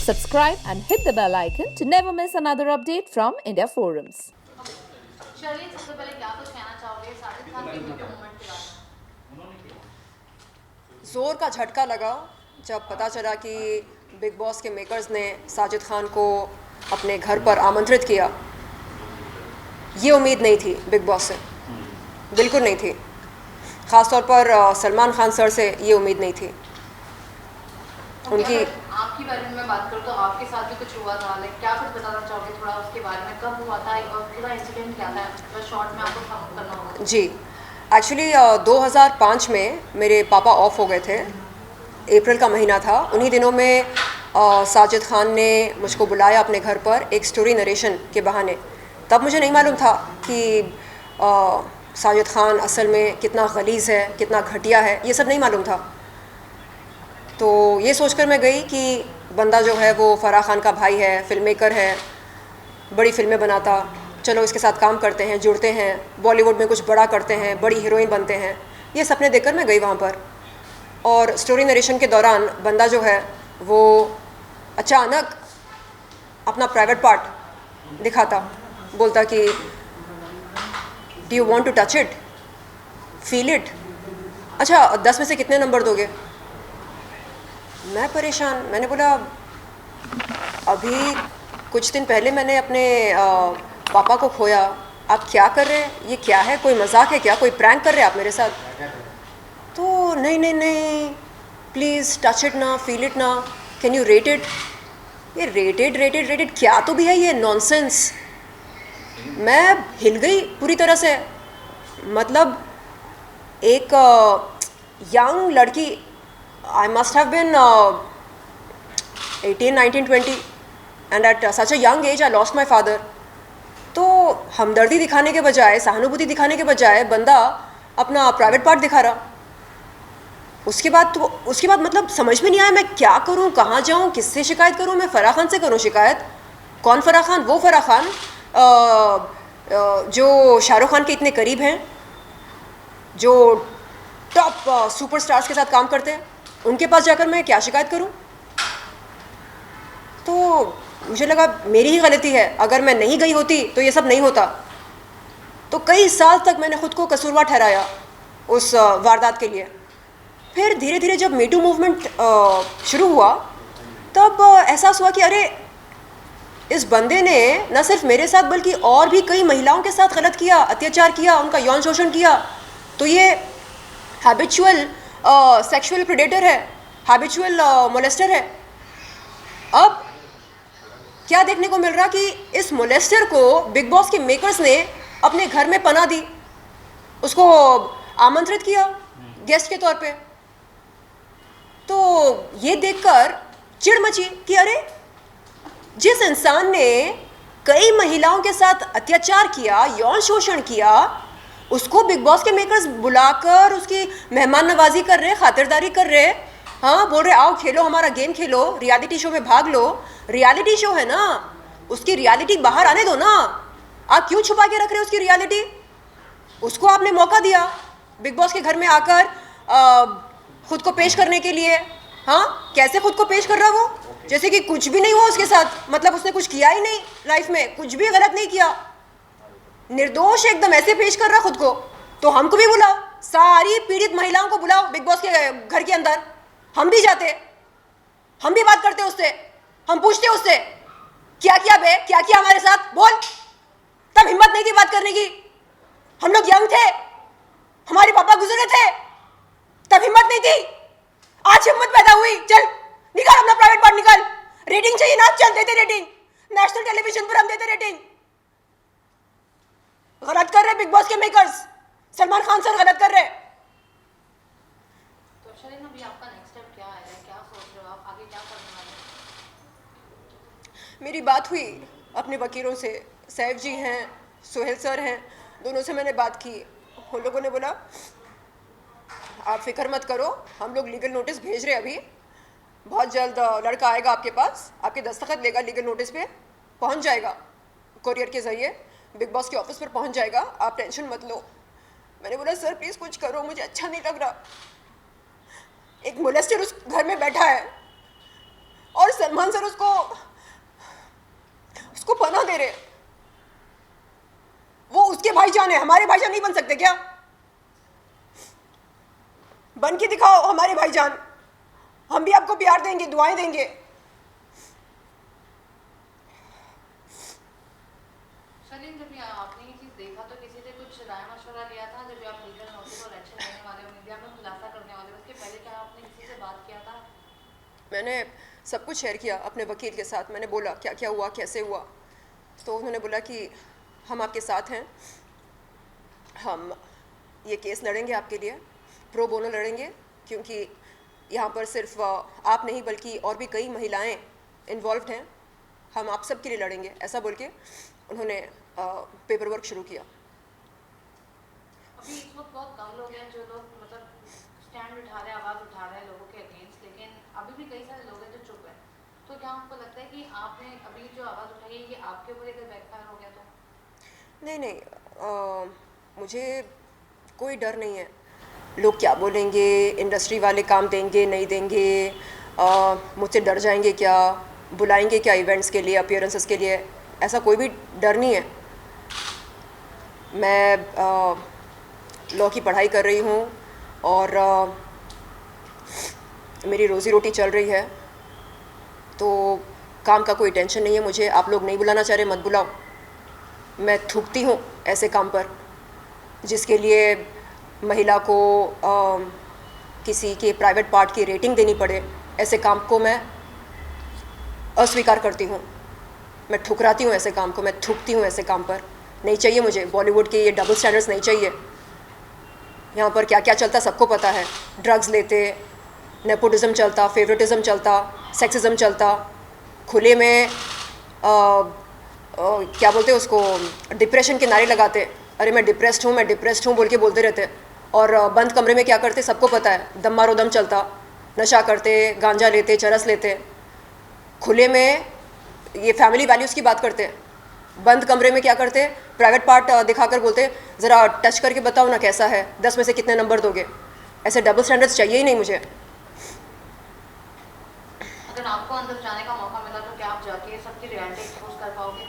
Subscribe and hit the bell icon to never miss another update from India Forums. चलिए सबसे पहले क्या कुछ कहना चाहोगे साजिद खान के वीडियो मूवमेंट के बारे में? ज़ोर का झटका लगा जब पता चला कि बिग बॉस के मेकर्स ने साजिद खान को अपने घर पर आमंत्रित किया। ये उम्मीद नहीं थी बिग बॉस से, बिल्कुल नहीं थी। ख़ास तौर पर सलमान खान सर से ये उम्मीद नहीं थी। उनकी आपकी बारे में बात करूँ तो आपके साथ भी कुछ हुआ था, लाइक क्या कुछ बताना चाहोगे थोड़ा उसके बारे में, कब हुआ था और पूरा इंसिडेंट क्या था? थोड़ा शॉर्ट में आपको सम करना होगा। जी, एक्चुअली 2005 में मेरे पापा ऑफ हो गए थे। अप्रैल का महीना था। उन्हीं दिनों में साजिद खान ने मुझको बुलाया अपने घर पर एक स्टोरी नरेशन के बहाने। तब मुझे नहीं मालूम था कि साजिद खान असल में कितना गलीज़ है, कितना घटिया है, ये सब नहीं मालूम था। तो ये सोचकर मैं गई कि बंदा जो है वो फराह खान का भाई है, फिल्म मेकर है, बड़ी फिल्में बनाता, चलो इसके साथ काम करते हैं, जुड़ते हैं, बॉलीवुड में कुछ बड़ा करते हैं, बड़ी हीरोइन बनते हैं। ये सपने देखकर मैं गई वहाँ पर। और स्टोरी नरेशन के दौरान बंदा जो है वो अचानक अपना प्राइवेट पार्ट दिखाता, बोलता कि do you want to touch it, feel it. अच्छा 10 में से कितने नंबर दोगे? मैं परेशान। मैंने बोला अभी कुछ दिन पहले मैंने अपने पापा को खोया, आप क्या कर रहे हैं? ये क्या है? कोई मजाक है क्या? कोई प्रैंक कर रहे हैं आप मेरे साथ? तो नहीं नहीं नहीं, प्लीज़ टच इट ना, फील इट ना, कैन यू रेट इट। ये रेटेड रेटेड रेटेड क्या तो भी है ये नॉनसेंस। मैं हिल गई पूरी तरह से। मतलब एक यंग लड़की, I must have been 18, 19, 20 and at such a young age I lost my father. तो हमदर्दी दिखाने के बजाय, सहानुभूति दिखाने के बजाय बंदा अपना प्राइवेट पार्ट दिखा रहा। उसके बाद मतलब समझ में नहीं आया मैं क्या करूं, कहाँ जाऊं, किससे शिकायत करूं। मैं फराह खान से करूं शिकायत? कौन फराह खान? वो फराह खान जो शाहरुख खान के इतने करीब हैं, जो टॉप सुपरस्टार्स के साथ काम करते हैं। उनके पास जाकर मैं क्या शिकायत करूं? तो मुझे लगा मेरी ही गलती है। अगर मैं नहीं गई होती तो ये सब नहीं होता। तो कई साल तक मैंने ख़ुद को कसूरवार ठहराया उस वारदात के लिए। फिर धीरे धीरे जब मीटू मूवमेंट शुरू हुआ तब एहसास हुआ कि अरे इस बंदे ने न सिर्फ मेरे साथ बल्कि और भी कई महिलाओं के साथ गलत किया, अत्याचार किया, उनका यौन शोषण किया। तो ये हैबिचुअल सेक्सुअल प्रेडेटर है, हैबिचुअल मोलेस्टर है। अब क्या देखने को मिल रहा कि इस मोलेस्टर को बिग बॉस के मेकर्स ने अपने घर में पनाह दी, उसको आमंत्रित किया गेस्ट के तौर पे। तो ये देखकर चिढ़ मची कि अरे जिस इंसान ने कई महिलाओं के साथ अत्याचार किया, यौन शोषण किया, उसको बिग बॉस के मेकर्स बुलाकर उसकी मेहमान नवाजी कर रहे, खातिरदारी कर रहे। हाँ, बोल रहे आओ खेलो, हमारा गेम खेलो, रियलिटी शो में भाग लो। रियलिटी शो है ना, उसकी रियलिटी बाहर आने दो ना। आप क्यों छुपा के रख रहे हो उसकी रियलिटी? उसको आपने मौका दिया बिग बॉस के घर में आकर खुद को पेश करने के लिए। हाँ, कैसे खुद को पेश कर रहा वो? जैसे कि कुछ भी नहीं हुआ उसके साथ, मतलब उसने कुछ किया ही नहीं लाइफ में, कुछ भी गलत नहीं किया, निर्दोष एकदम ऐसे पेश कर रहा खुद को। तो हमको भी बुलाओ, सारी पीड़ित महिलाओं को बुलाओ बिग बॉस के घर के अंदर। हम भी जाते, हम भी बात करते उससे, हम पूछते उससे क्या किया बे, क्या किया हमारे साथ, बोल। तब हिम्मत नहीं थी बात करने की। हम लोग यंग थे, हमारे पापा गुजरे थे, तब हिम्मत नहीं थी। आज हिम्मत पैदा हुई। चल निकाल अपना प्राइवेट पार्ट, निकाल। रेटिंग चाहिए ना, चल देते रेटिंग, नेशनल टेलीविजन पर हम देते रेटिंग। गलत कर रहे बिग बॉस के मेकर्स, सलमान खान सर गलत कर रहे। तो शरीन अभी आपका नेक्स्ट स्टेप क्या है, क्या सोच रहे हो आप, आगे क्या करने वाले हो? मेरी बात हुई अपने वकीलों से, सैफ जी हैं, सोहेल सर हैं, दोनों से मैंने बात की। उन लोगों ने बोला आप फिक्र मत करो, हम लोग लीगल नोटिस भेज रहे अभी, बहुत जल्द लड़का आएगा आपके पास, आपके दस्तखत लेगा लीगल नोटिस पे, पहुंच जाएगा कोरियर के ज़रिए, बिग बॉस के ऑफिस पर पहुंच जाएगा, आप टेंशन मत लो। मैंने बोला सर प्लीज़ कुछ करो, मुझे अच्छा नहीं लग रहा। एक मोलेस्टर उस घर में बैठा है, और सलमान सर उसको पनाह दे रहे। वो उसके भाईजान है, हमारे भाईजान नहीं बन सकते क्या? बन के दिखाओ हमारे भाईजान, हम भी आपको प्यार देंगे, दुआएं देंगे। शर्लिन, जब आपने ये चीज़ देखा तो किसी से कुछ राय मशवरा लिया था? जब आप लीगल नोटिस और एक्शन लेने वाले हो, मीडिया में खुलासा करने वाले हो, उसके पहले क्या आपने किसी से बात किया था? मैंने सब कुछ शेयर किया अपने वकील के साथ। मैंने बोला क्या क्या हुआ, कैसे हुआ। तो उन्होंने बोला कि हम आपके साथ हैं, हम ये केस लड़ेंगे आपके लिए, प्रो बोनो लड़ेंगे, क्योंकि यहाँ पर सिर्फ आप नहीं बल्कि और भी कई महिलाएं इन्वॉल्व्ड हैं, हम आप सब के लिए लड़ेंगे, ऐसा बोल के उन्होंने पेपर वर्क शुरू किया। अभी इस वक्त बहुत कम लोग हैं जो लोग मतलब स्टैंड उठा रहे हैं, आवाज़ उठा रहे हैं लोगों के अगेंस्ट, लेकिन अभी भी कई सारे लोग हैं जो चुप हैं। तो क्या आपको लगता है कि आपने अभी जो आवाज़ उठाई है ये आपके ऊपर अगर बैकफायर हो गया तो? नहीं, मुझे कोई डर नहीं है। लोग क्या बोलेंगे, इंडस्ट्री वाले काम देंगे नहीं देंगे, मुझसे डर जाएंगे क्या, बुलाएंगे क्या इवेंट्स के लिए, अपीयरेंसेस के लिए, ऐसा कोई भी डर नहीं है। मैं लॉ की पढ़ाई कर रही हूँ और मेरी रोज़ी रोटी चल रही है, तो काम का कोई टेंशन नहीं है मुझे। आप लोग नहीं बुलाना चाह रहे, मत बुलाओ। मैं थूकती हूँ ऐसे काम पर जिसके लिए महिला को किसी के प्राइवेट पार्ट की रेटिंग देनी पड़े, ऐसे काम को मैं अस्वीकार करती हूँ। मैं ठुकराती हूँ ऐसे काम को, मैं थूकती हूँ ऐसे काम पर। नहीं चाहिए मुझे बॉलीवुड के ये डबल स्टैंडर्ड्स, नहीं चाहिए। यहाँ पर क्या क्या चलता सबको पता है। ड्रग्स लेते, नेपोटिज्म चलता, फेवरेटिज्म चलता, सेक्सिज्म चलता, खुले में क्या बोलते हैं उसको, डिप्रेशन के नारे लगाते। अरे मैं डिप्रेस्ड हूँ, मैं डिप्रेस्ड हूँ बोल के बोलते रहते। और बंद कमरे में क्या करते सबको पता है, दम मारो दम चलता, नशा करते, गांजा लेते, चरस लेते। खुले में ये फैमिली वैल्यूज़ की बात करते, बंद कमरे में क्या करते, प्राइवेट पार्ट दिखाकर बोलते ज़रा टच करके बताओ ना कैसा है, 10 में से कितने नंबर दोगे। ऐसे डबल स्टैंडर्ड्स चाहिए ही नहीं मुझे। अगर आपको अंदर जाने का मौका मिला तो क्या आप जाके सबकी रियलिटी एक्सपोज कर पाओगे?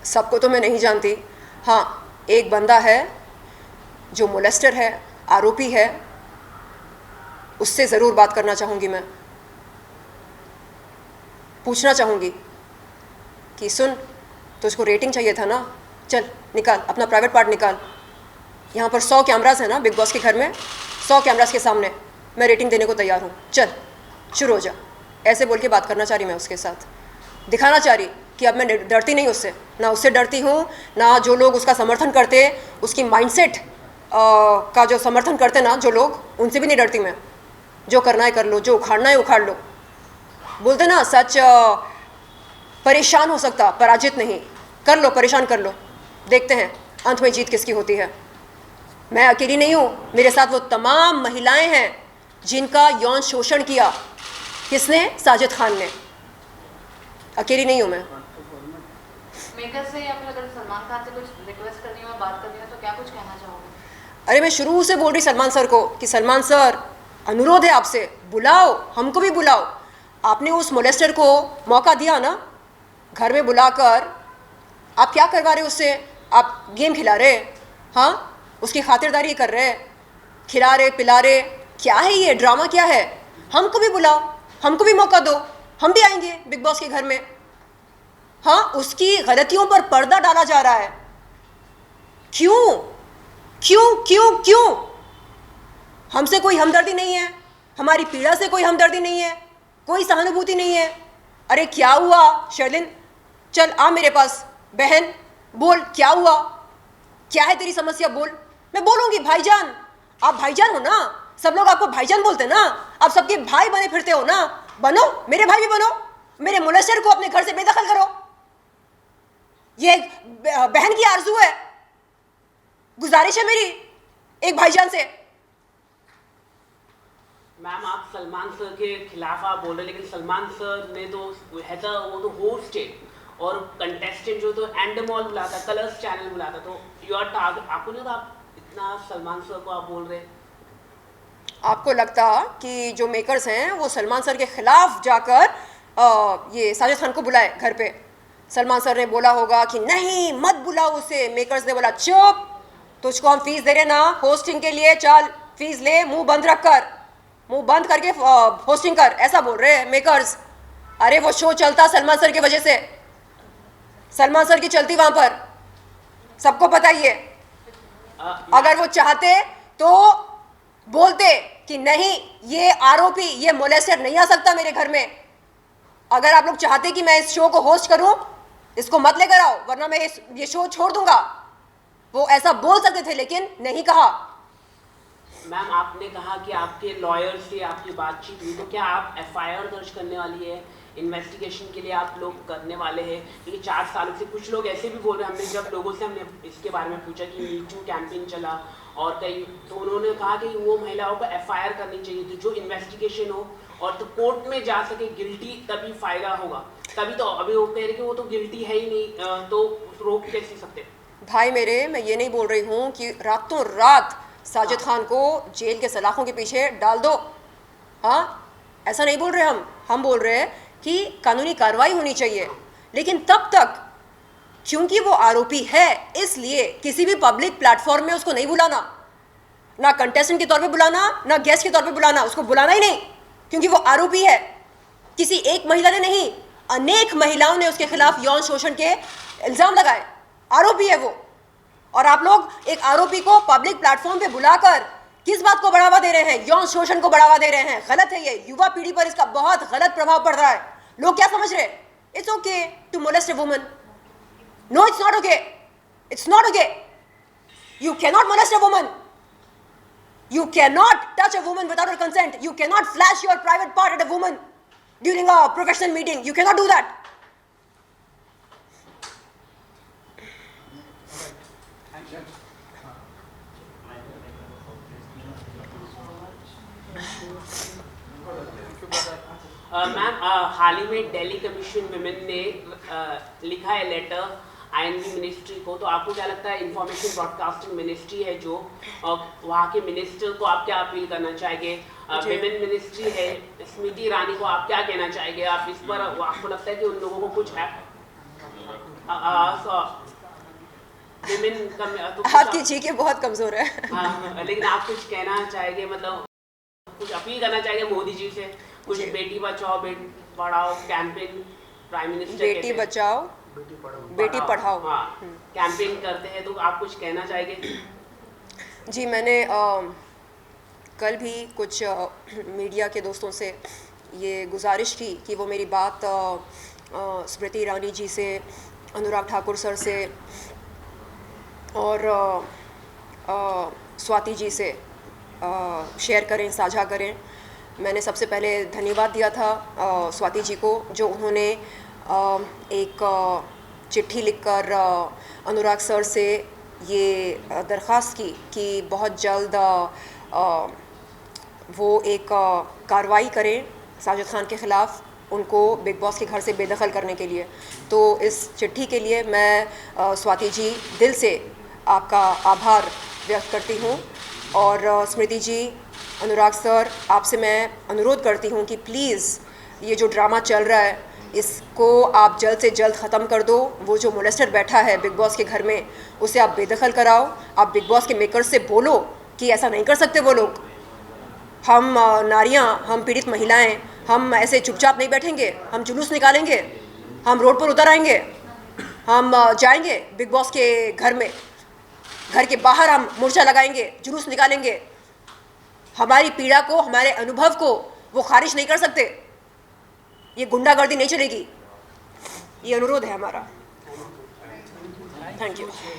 सबको तो मैं नहीं जानती। हाँ, एक बंदा है जो मोलेस्टर है, आरोपी है, उससे ज़रूर बात करना चाहूँगी। मैं पूछना चाहूँगी कि सुन, तुझको रेटिंग चाहिए था ना, चल निकाल अपना प्राइवेट पार्ट निकाल। यहाँ पर 100 कैमरास है ना बिग बॉस के घर में, 100 कैमरास के सामने मैं रेटिंग देने को तैयार हूँ, चल शुरू हो जा। ऐसे बोल के बात करना चाह रही मैं उसके साथ, दिखाना चाह रही कि अब मैं डरती नहीं उससे, ना उससे डरती हूँ, ना जो लोग उसका समर्थन करते, उसकी माइंडसेट का जो समर्थन करते ना जो लोग, उनसे भी नहीं डरती मैं। जो करना है कर लो, जो उखाड़ना है उखाड़ लो। बोलते ना सच परेशान हो सकता, पराजित नहीं। कर लो, परेशान कर लो, देखते हैं अंत में जीत किसकी होती है। मैं अकेली नहीं हूँ, मेरे साथ वो तमाम महिलाएं हैं जिनका यौन शोषण किया। किसने? साजिद खान ने। अकेली नहीं हूँ मैं। मेकर से या फिर अगर सलमान खान से कुछ रिक्वेस्ट करनी हो, बात करनी हो तो क्या कुछ कहना चाहोगे? अरे मैं शुरू से बोल रही सलमान सर को कि सलमान सर अनुरोध है आपसे, बुलाओ, हमको भी बुलाओ। आपने उस मोलेस्टर को मौका दिया ना, घर में बुलाकर आप क्या करवा रहे उससे? आप गेम खिला रहे, हाँ, उसकी खातिरदारी कर रहे, खिला रहे पिला रहे, क्या है ये ड्रामा क्या है? हमको भी बुलाओ, हमको भी मौका दो, हम भी आएंगे बिग बॉस के घर में। हाँ, उसकी गलतियों पर पर्दा डाला जा रहा है। क्यों क्यों क्यों क्यों? हमसे कोई हमदर्दी नहीं है, हमारी पीड़ा से कोई हमदर्दी नहीं है, कोई सहानुभूति नहीं है। अरे क्या हुआ शर्लिन, चल आ मेरे पास, बहन बोल क्या हुआ, क्या है तेरी समस्या, बोल। मैं बोलूँगी भाईजान, आप भाईजान हो ना, सब लोग आपको भाईजान बोलते ना, आप सबके भाई बने फिरते हो ना, बनो, मेरे भाई भी बनो, मेरे मोलेस्टर को अपने घर से बेदखल करो। ये एक बहन की आरजू है, गुजारिश है मेरी एक भाईजान से। मैम आप सलमान सर के खिलाफ आप बोल रहे हैं, लेकिन सलमान सर ने तो वो तो होस्ट है और कंटेस्टेंट जो तो एंडमॉल बुलाता, कलर्स चैनल बुलाता, तो यू आर टारगेट। आपको नहीं, आप इतना सलमान सर को आप बोल रहे हैं? आपको लगता कि जो मेकर्स हैं वो सलमान सर के खिलाफ जाकर ये साजिद खान को बुलाए घर पे। सलमान सर ने बोला होगा कि नहीं मत बुलाओ उसे, मेकर्स ने बोला चुप, तुझको हम फीस दे रहे ना होस्टिंग के लिए, चल फीस ले, मुंह बंद रख कर, मुंह बंद करके होस्टिंग कर, ऐसा बोल रहे हैं मेकर्स। अरे वो शो चलता सलमान सर की वजह से, सलमान सर की चलती वहां पर, सबको पता ही है। अगर वो चाहते तो बोलते कि नहीं ये आरोपी, ये मोलेस्टर नहीं आ सकता मेरे घर में। अगर आप लोग चाहते कि मैं इस शो को होस्ट करूं, इसको मत लेकर आओ वरना मैं ये शो छोड़ दूंगा, वो ऐसा बोल सकते थे लेकिन नहीं कहा। मैम आपने कहा कि आपके लॉयर से आपकी बातचीत हुई, तो क्या आप एफआईआर दर्ज करने वाली है, इन्वेस्टिगेशन के लिए आप लोग करने वाले हैं? क्योंकि 4 सालों से कुछ लोग ऐसे भी बोल रहे हैं, हमने जब लोगों से हमने इसके बारे में पूछा कि मी टू कैंपेन चला और कई, तो उन्होंने कहा कि वो महिलाओं को एफआईआर करनी चाहिए थी, जो इन्वेस्टिगेशन हो और तो कोर्ट में जा सके, गिल्टी तभी फायदा होगा। तभी तो अभी वो कह रहे कि वो तो गिल्टी है ही नहीं, तो रोक कैसे सकते? भाई मेरे, मैं ये नहीं बोल रही हूँ कि रातों रात साजिद खान को जेल के सलाखों के पीछे डाल दो, हाँ ऐसा नहीं बोल रहे हम बोल रहे हैं कि कानूनी कार्रवाई होनी चाहिए, लेकिन तब तक क्योंकि वो आरोपी है इसलिए किसी भी पब्लिक प्लेटफॉर्म में उसको नहीं बुलाना, ना कंटेस्टेंट के तौर पे बुलाना, ना गेस्ट के तौर पे बुलाना, उसको बुलाना ही नहीं, क्योंकि वो आरोपी है। किसी एक महिला ने नहीं, अनेक महिलाओं ने उसके खिलाफ यौन शोषण के इल्ज़ाम लगाए, आरोपी है वो। और आप लोग एक आरोपी को पब्लिक प्लेटफॉर्म पे बुलाकर किस बात को बढ़ावा दे रहे हैं? यौन शोषण को बढ़ावा दे रहे हैं। गलत है ये, युवा पीढ़ी पर इसका बहुत गलत प्रभाव पड़ रहा है। लोग क्या समझ रहे हैं? It's okay to molest a woman. No, it's not okay. It's not okay. You cannot molest a woman. You cannot touch a woman without her consent. You cannot flash your private part at a woman during a professional meeting. You cannot do that. Ma'am हाल ही में Delhi commission women ने लिखा है letter I&B ministry को, तो आपको क्या लगता है इंफॉर्मेशन ब्रॉडकास्टिंग मिनिस्ट्री है जो वहाँ के मिनिस्टर को आप क्या अपील करना चाहेंगे? विमेन मिनिस्ट्री है, स्मृति ईरानी को आप क्या कहना चाहेंगे? आप इस पर आपको लगता है कि उन लोगों को कुछ है? विमेन का आपकी चीखें बहुत कमजोर है। लेकिन आप कुछ कहना चाहेंगे, मतलब कुछ अपील करना चाहेंगे मोदी जी से? कुछ Beti Bachao Beti Padhao campaign prime minister Beti Bachao Beti Padhao campaign करते हैं, तो आप कुछ कहना चाहेंगे? जी, मैंने कल भी कुछ मीडिया के दोस्तों से ये गुजारिश की कि वो मेरी बात स्मृति ईरानी जी से, अनुराग ठाकुर सर से और स्वाति जी से शेयर करें, साझा करें। मैंने सबसे पहले धन्यवाद दिया था स्वाति जी को, जो उन्होंने एक चिट्ठी लिखकर अनुराग सर से ये दरख्वास्त की कि बहुत जल्द वो एक कार्रवाई करें साजिद खान के ख़िलाफ़, उनको बिग बॉस के घर से बेदखल करने के लिए। तो इस चिट्ठी के लिए मैं स्वाति जी दिल से आपका आभार व्यक्त करती हूँ। और स्मृति जी, अनुराग सर, आपसे मैं अनुरोध करती हूँ कि प्लीज़ ये जो ड्रामा चल रहा है इसको आप जल्द से जल्द ख़त्म कर दो। वो जो मोलेस्टर बैठा है बिग बॉस के घर में, उसे आप बेदखल कराओ। आप बिग बॉस के मेकर्स से बोलो कि ऐसा नहीं कर सकते वो लोग। हम नारियाँ, हम पीड़ित महिलाएं, हम ऐसे चुपचाप नहीं बैठेंगे। हम जुलूस निकालेंगे, हम रोड पर उतर आएंगे, हम जाएंगे बिग बॉस के घर में, घर के बाहर हम मोर्चा लगाएंगे, जुलूस निकालेंगे। हमारी पीड़ा को, हमारे अनुभव को वो खारिज नहीं कर सकते। ये गुंडागर्दी नहीं चलेगी। ये अनुरोध है हमारा। Thank you.